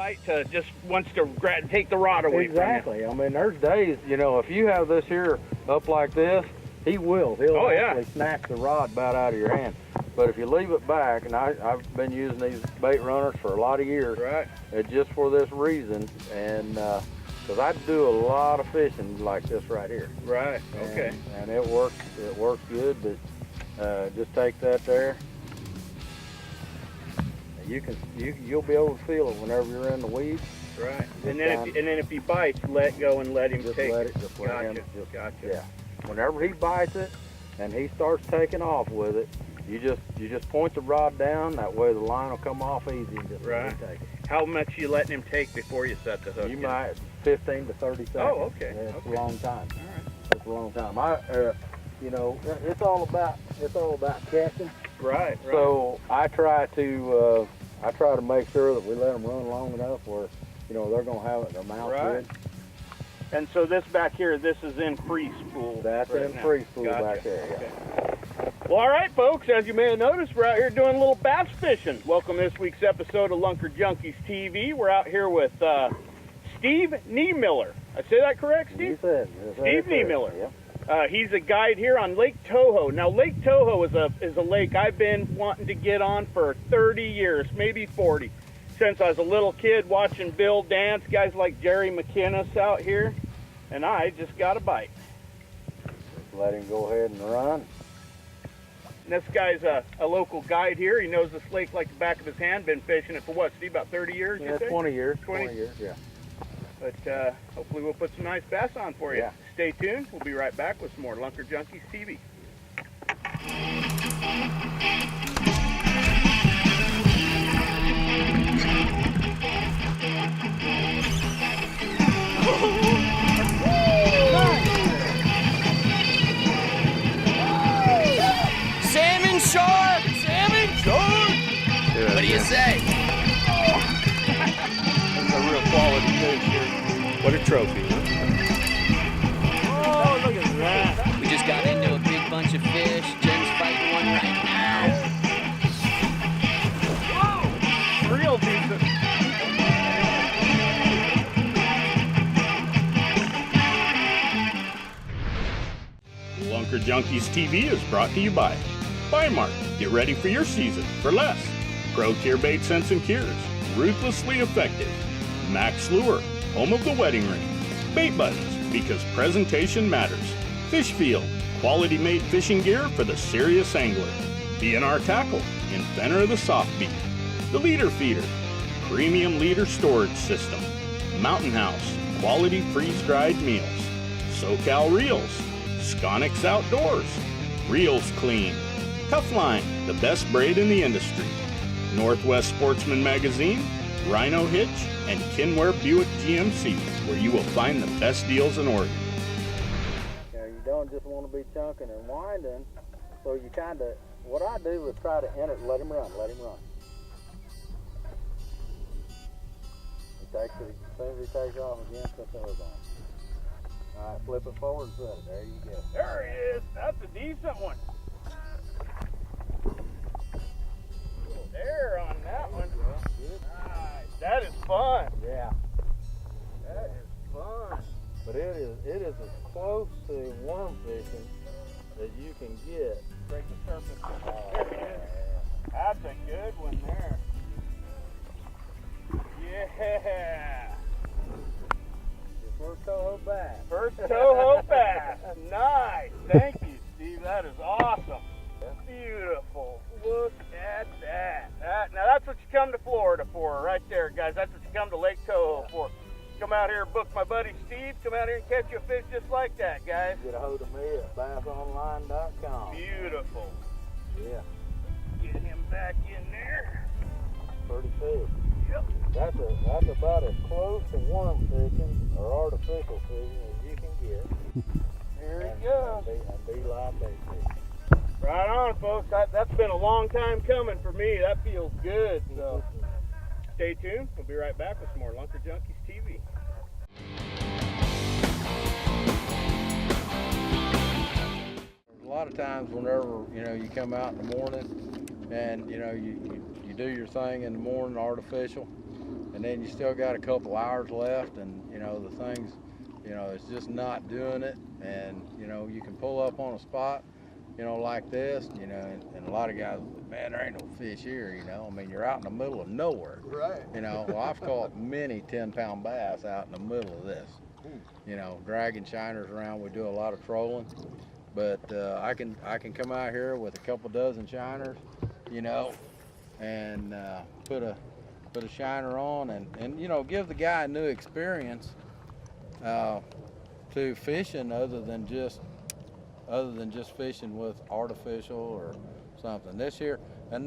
bite to just wants to take the rod away Exactly. from you. I mean, there's days, you know, if you have this here up like this, he will. He'll actually snatch the rod about out of your hand. But if you leave it back, and I've been using these bait runners for a lot of years, right? Just for this reason, and because I do a lot of fishing like this right here. Right. Okay. And it works good. But just take that there. You'll be able to feel it whenever you're in the weeds. Right. And then if he bites, let go and let him take it. Just let him. Gotcha. Yeah. Whenever he bites it and he starts taking off with it, you just point the rod down. That way the line will come off easy and just let him take it. How much you letting him take before you set the hook? You might 15 to 30 seconds. Oh, okay. Yeah, it's okay. a long time. All right. It's a long time. You know, it's all about catching. Right. So I try to make sure that we let them run long enough where, you know, they're gonna have it in their mouth good. And so this back here, this is in free spool. That's in free spool back there. Yeah. Okay. Well, all right, folks. As you may have noticed, we're out here doing a little bass fishing. Welcome to this week's episode of Lunker Junkies TV. We're out here with Steve Niemiller. I say that correct, Steve? You said Steve Niemiller. Yep. He's a guide here on Lake Toho. Now, Lake Toho is a lake I've been wanting to get on for 30 years, maybe 40, since I was a little kid watching Bill dance, guys like Jerry McInnes out here, and I just got a bite. Just let him go ahead and run. And this guy's a local guide here. He knows this lake like the back of his hand. Been fishing it for what, Steve, about 30 years? Yeah, 20 years. 20 years, yeah. But hopefully we'll put some nice bass on for you. Yeah. Stay tuned. We'll be right back with some more Lunker Junkies TV. Salmon shark! Salmon shark! What do you say? That's a real quality fish here. What a trophy. Oh, look at that. We just got into a big bunch of fish. Jen's fighting one right now. Whoa! Real decent. Lunker Junkies TV is brought to you by Mark. Get ready for your season for less. Pro Tier Bait Scents and Cures. Ruthlessly effective. Max Lure. Home of the wedding ring. Bait Buddies, because presentation matters. Fish Field. Quality made fishing gear for the serious angler. B&R Tackle. Inventor of the soft beat. The Leader Feeder. Premium leader storage system. Mountain House. Quality freeze-dried meals. SoCal Reels. Sconix Outdoors. Reels Clean. Cuffline, the best braid in the industry. Northwest Sportsman Magazine, Rhino Hitch, and Kinware Buick GMC, where you will find the best deals in Oregon. You don't just want to be chunking and winding, so you kind of, what I do is try to enter, let him run. He takes it, as soon as he takes off again, put the hook on. All right, flip it forward and set it. There you go. There he is. That's a decent one. There on that one. Nice. That is fun. Yeah. That is fun. But it is as close to worm fishing as you can get. Break the surface. There he is. That's a good one there. Yeah. Your first Toho bass. First Toho bass. Nice. Thank you, Steve. That is awesome. Beautiful. Look at that. Now that's what you come to Florida for right there, guys. That's what you come to Lake Toho for. Come out here and book my buddy Steve. Come out here and catch you a fish just like that, guys. Get a hold of me at bassonline.com. Beautiful. Yeah. Get him back in there. Pretty fish. Yep. That's about as close to worm fishing or artificial fishing as you can get. There he goes. And be live bait fishing. Right on, folks. That's been a long time coming for me. That feels good. So stay tuned. We'll be right back with some more Lunker Junkies TV. There's a lot of times whenever, you know, you come out in the morning and, you know, you do your thing in the morning, artificial, and then you still got a couple hours left, and you know the thing's, you know, it's just not doing it. And you know, you can pull up on a spot, you know, like this, you know, and a lot of guys, man, there ain't no fish here, you know. I mean, you're out in the middle of nowhere. Right. You know, well, I've caught many 10-pound bass out in the middle of this. You know, dragging shiners around. We do a lot of trolling, but I can come out here with a couple dozen shiners, you know, and put a shiner on, and you know, give the guy a new experience to fishing other than just fishing with artificial or something. This here, and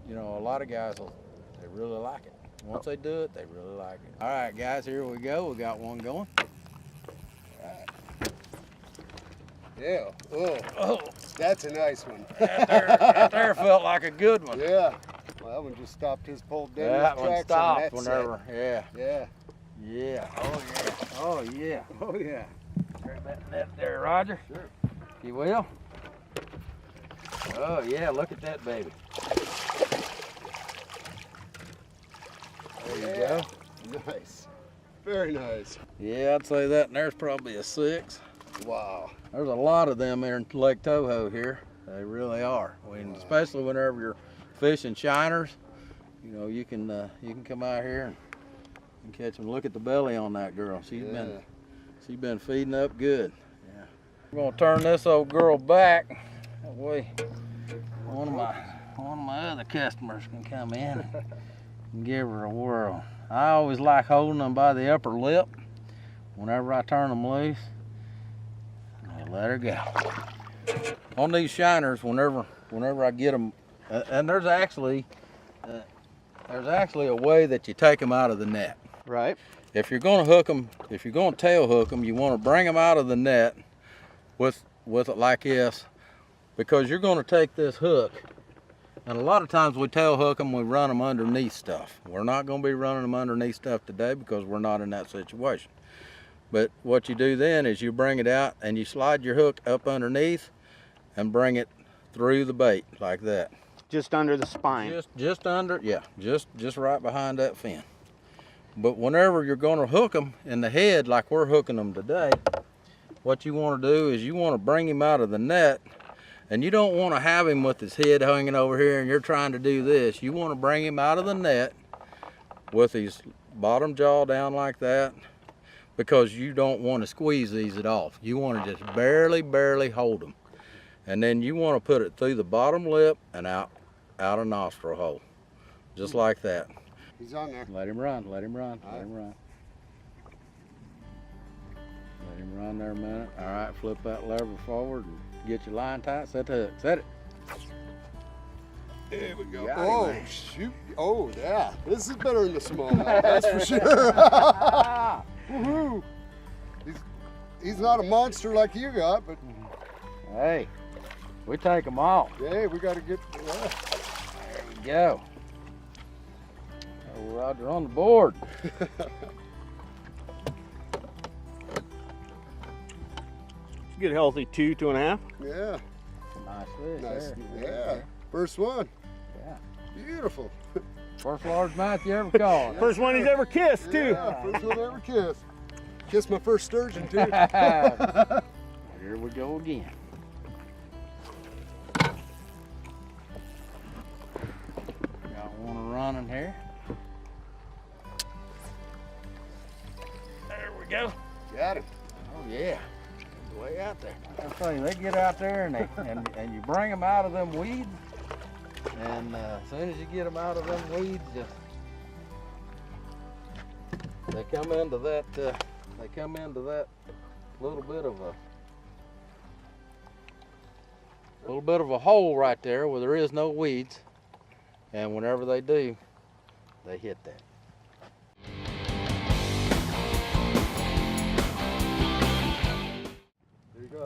you know, a lot of guys they really like it. Once they do it, they really like it. All right, guys, here we go. We got one going. Yeah. Oh, that's a nice one. That there felt like a good one. Yeah. Well, that one just stopped his pulled dead. That in his one tracks stopped and that's whenever. it. Yeah. Yeah. Oh yeah. Oh yeah. Oh yeah. Grab that net there, Roger. Sure. You will. Oh yeah. Look at that baby. There you go. Nice. Very nice. Yeah, I'd say that, and there's probably a 6. Wow. There's a lot of them there in Lake Toho here. They really are. I mean, especially whenever you're fishing shiners, you know, you can come out here and catch them. Look at the belly on that girl. She's been feeding up good. Yeah. We're gonna turn this old girl back. That way, one of my other customers can come in and give her a whirl. I always like holding them by the upper lip. Whenever I turn them loose, I let her go. On these shiners, whenever I get them, and there's actually a way that you take them out of the net. Right. If you're going to hook them, if you're going to tail hook them, you want to bring them out of the net with it like this, because you're going to take this hook. And a lot of times we tail hook them, we run them underneath stuff. We're not going to be running them underneath stuff today because we're not in that situation. But what you do then is you bring it out and you slide your hook up underneath and bring it through the bait like that. Just under the spine. Just under, yeah, just right behind that fin. But whenever you're going to hook them in the head like we're hooking them today, what you want to do is you want to bring him out of the net. And you don't want to have him with his head hanging over here and you're trying to do this. You want to bring him out of the net with his bottom jaw down like that, because you don't want to squeeze these at all. You want to just barely hold them. And then you want to put it through the bottom lip and out a nostril hole. Just like that. He's on there. Let him run, let him run, let him run. Let him run there a minute. All right, flip that lever forward and get your line tight, set the hook, set it. There we go. Got Oh, him. shoot. Oh, yeah. This is better than the smallmouth, that's for sure. Woohoo. He's not a monster like you got, but Hey, we take them all. hey, we got to get. There we go. Oh, Roger on the board. Good healthy 2.5. Yeah. Nice fish. Nice. There. Yeah. First one. Yeah. Beautiful. First largemouth you ever caught. First one he's ever kissed too. Yeah, first one I ever kissed. Kissed my first sturgeon too. Here we go again. Got one running here. There we go. Got him. Oh yeah. Way out there. I tell you, they get out there and and you bring them out of them weeds, and as soon as you get them out of them weeds, they come into that little bit of a hole right there where there is no weeds, and whenever they do, they hit that.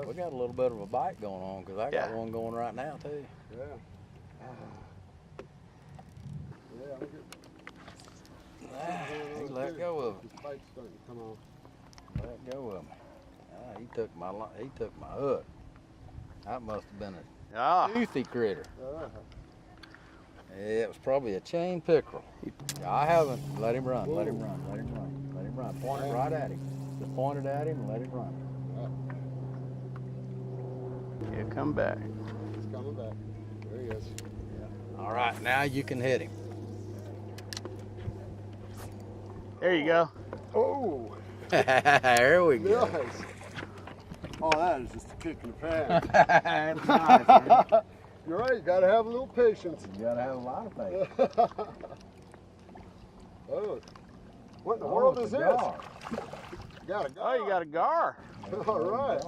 We got a little bit of a bite going on because I got one going right now too. Yeah. Yeah, I'm good. He let go of it. His bite's starting to come on. Let go of me. He took my hook. That must have been a toothy critter. It was probably a chain pickerel. I haven't. Let him run. Let him run. Let him run. Let him run. Point it right at him. Just point it at him and let him run. Yeah, come back. He's coming back. There he is. Yeah. All right, now you can hit him. There you go. Oh, There we go. nice. Oh, that is just a kick in the pants. That's nice, man. You're right, you gotta have a little patience. You gotta have a lot of faith. Oh, what in the world is this? Gar. You got a gar. Oh, you got a gar. All right.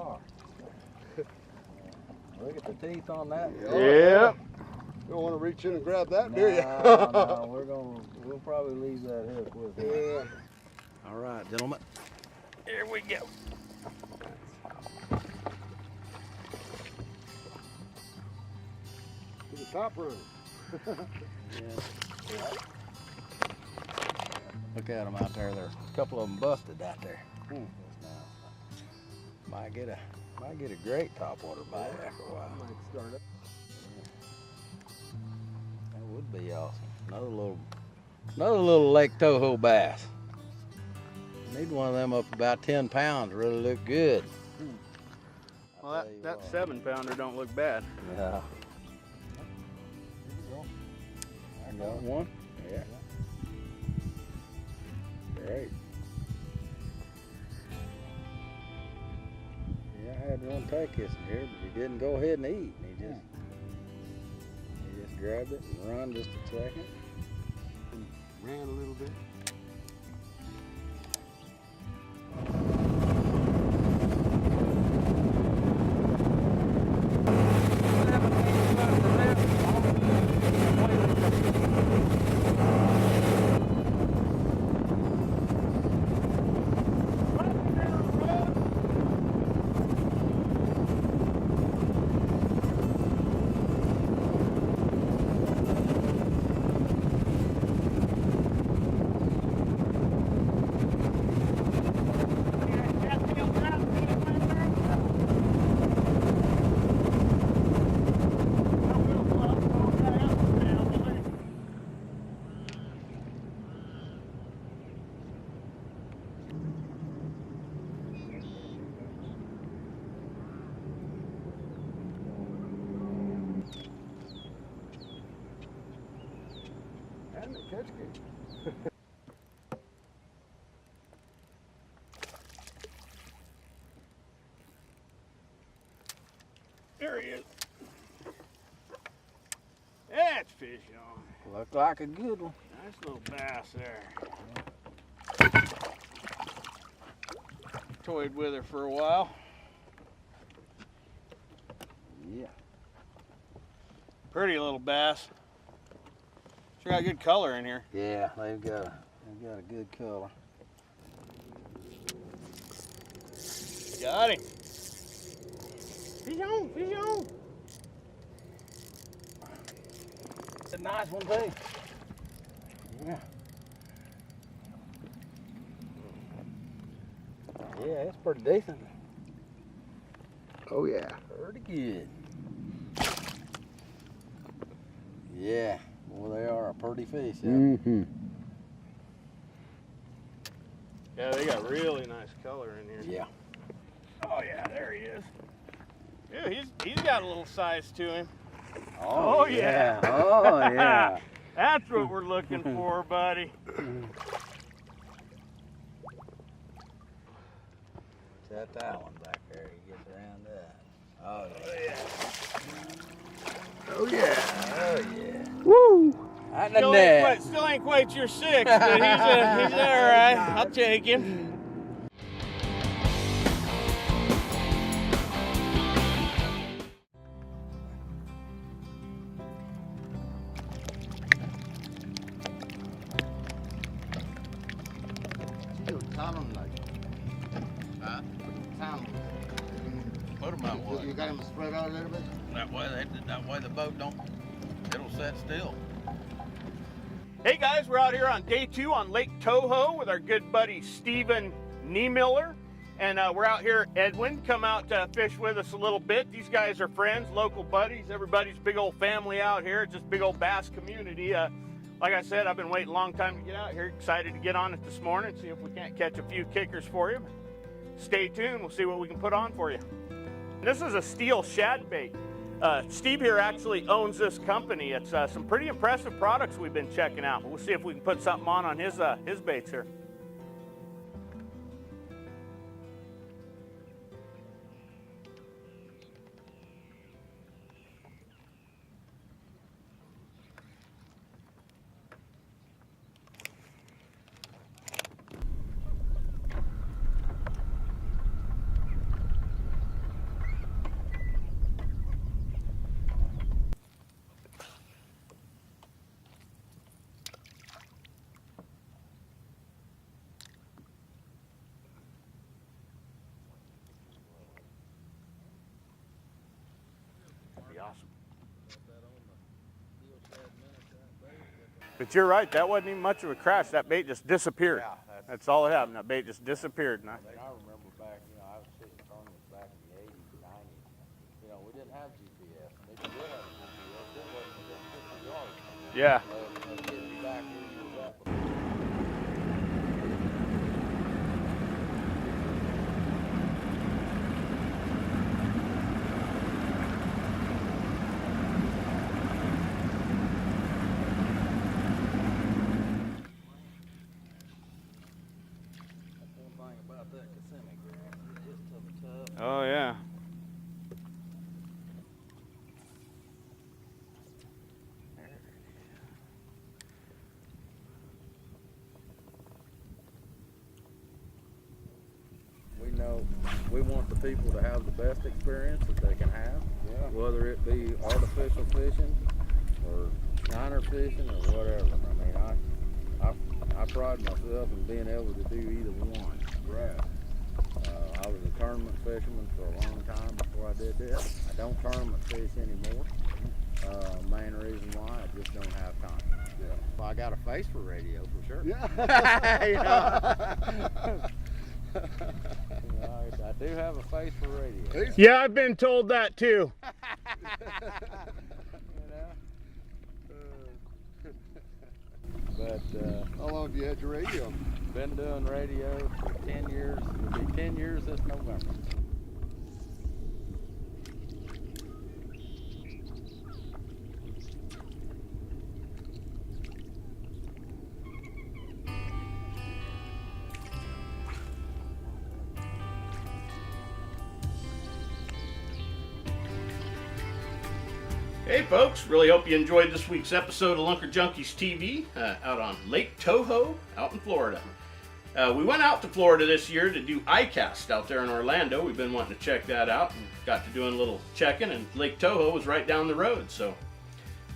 Look at the teeth on that. Oh, Yep. You don't want to reach in and grab that, do you? No, we'll probably leave that hook with him. Yeah. All right, gentlemen. Here we go. To the top room. Look at them out there. There's a couple of them busted out there. Might get a great topwater bite after a while. Might start up. That would be awesome. Another little Lake Toho bass. Need one of them up about 10 pounds to really look good. Well, that 7-pounder don't look bad. Yeah. I got one. Yeah. Great. Yeah, I had one take this in here, but he didn't go ahead and eat. He just grabbed it and run just a second. Ran a little bit. And the catch game. There he is. That's fish on. Looked like a good one. Nice little bass there. Toyed with her for a while. Yeah. Pretty little bass. Sure got good color in here. Yeah, they've got a good color. Got him. Fish on, fish on. It's a nice one too. Yeah. Yeah, it's pretty decent. Oh yeah. Pretty good. Yeah, boy, they are a pretty fish. Yeah. Mm-hmm. Yeah, they got really nice color in here. Yeah. Oh yeah, there he is. Yeah, he's got a little size to him. Oh yeah. Oh yeah. That's what we're looking for, buddy. Set that one back there. You get around that. Oh yeah. Oh yeah. Oh yeah. Woo! Out in the net. Still ain't quite your 6, but he's all right. I'll take him. Put them out way. You got him spread out a little bit? That way the boat don't, it'll set still. Hey guys, we're out here on day 2 on Lake Toho with our good buddy Stephen Niemiller. And we're out here. Edwin, come out to fish with us a little bit. These guys are friends, local buddies. Everybody's big old family out here. Just big old bass community. Like I said, I've been waiting a long time to get out here. Excited to get on it this morning. See if we can't catch a few kickers for you. Stay tuned. We'll see what we can put on for you. This is a steel shad bait. Steve here actually owns this company. It's some pretty impressive products we've been checking out. We'll see if we can put something on his baits here. Awesome. But you're right, that wasn't even much of a crash. That bait just disappeared. Yeah, that's all that happened. That bait just disappeared. And I remember back, I was fishing tournaments back in the 80s and 90s. We didn't have GPS. And if you did have GPS, it wasn't within 50 yards. yeah. Let's get you back where you was at. Oh, yeah. We know we want the people to have the best experience that they can have, whether it be artificial fishing or shiner fishing or whatever. I pride myself in being able to do either one. Right. I was a tournament fisherman for a long time before I did this. I don't tournament fish anymore. Main reason why, I just don't have time. Yeah. Well, I got a face for radio for sure. Yeah. I do have a face for radio. Yeah, I've been told that too. But How long have you had your radio? been doing radio for 10 years. It'll be 10 years this November. Hey folks, really hope you enjoyed this week's episode of Lunker Junkies TV out on Lake Toho out in Florida. We went out to Florida this year to do iCast out there in Orlando. We've been wanting to check that out and got to doing a little checking, and Lake Toho was right down the road. So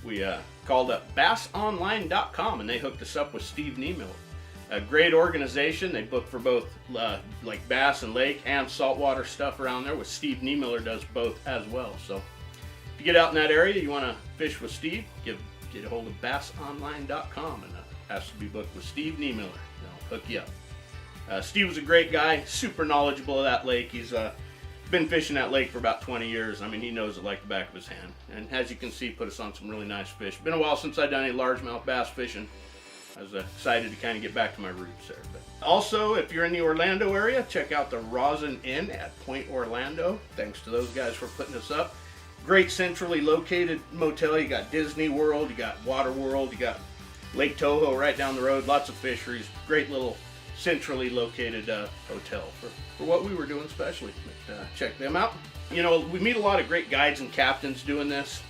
we called up bassonline.com and they hooked us up with Steve Niemiller. A great organization. They book for both like bass and lake and saltwater stuff around there, with Steve Niemiller does both as well. So if you get out in that area, you want to fish with Steve, get a hold of bassonline.com and ask to be booked with Steve Niemiller. They'll hook you up. Steve was a great guy, super knowledgeable of that lake. He's been fishing that lake for about 20 years. I mean, he knows it like the back of his hand. And as you can see, put us on some really nice fish. Been a while since I've done any largemouth bass fishing. I was excited to kind of get back to my roots there. But also, if you're in the Orlando area, check out the Rosin Inn at Point Orlando. Thanks to those guys for putting us up. Great centrally located motel. You got Disney World, you got Water World, you got Lake Toho right down the road. Lots of fisheries. Great little centrally located hotel for what we were doing especially. But, check them out. You know, we meet a lot of great guides and captains doing this.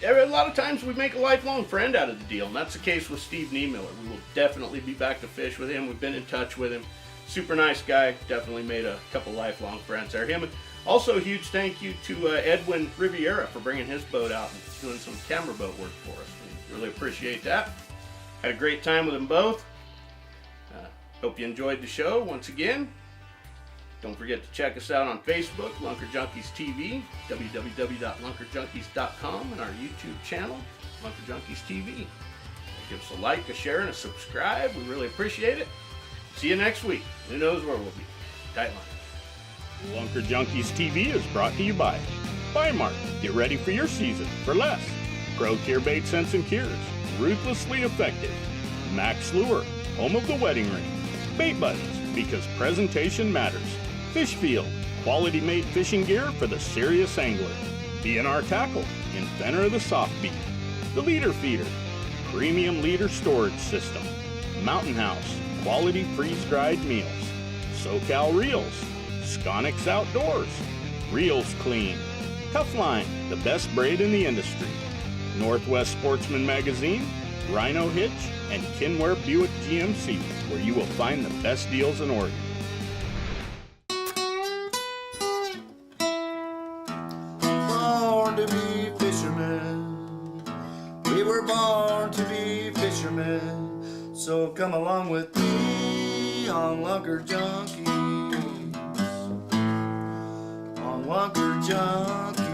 A lot of times we make a lifelong friend out of the deal, and that's the case with Steve Niemiller. We will definitely be back to fish with him. We've been in touch with him. Super nice guy. Definitely made a couple lifelong friends there. Him. Also, a huge thank you to Edwin Riviera for bringing his boat out and doing some camera boat work for us. We really appreciate that. Had a great time with them both. Hope you enjoyed the show once again. Don't forget to check us out on Facebook, Lunker Junkies TV, www.lunkerjunkies.com, and our YouTube channel, Lunker Junkies TV. Give us a like, a share, and a subscribe. We really appreciate it. See you next week. Who knows where we'll be. tight lines. Lunker Junkies TV is brought to you by Mark. Get ready for your season for less. Pro Cure Bait Scents and Cures. Ruthlessly effective. Max Lure. Home of the wedding ring. Bait Buddies, because presentation matters. Fish Field. Quality made fishing gear for the serious angler. B&R Tackle. Inventor of the soft beat. The Leader Feeder. Premium leader storage system. Mountain House. Quality freeze-dried meals. SoCal Reels. Sconix Outdoors. Reels Clean. Tough Line, the best braid in the industry. Northwest Sportsman Magazine, Rhino Hitch, and Kinware Buick GMC, where you will find the best deals in Oregon. Born to be fishermen, we were born to be fishermen, so come along with me on Lunker Junkies, on Lunker Junkies.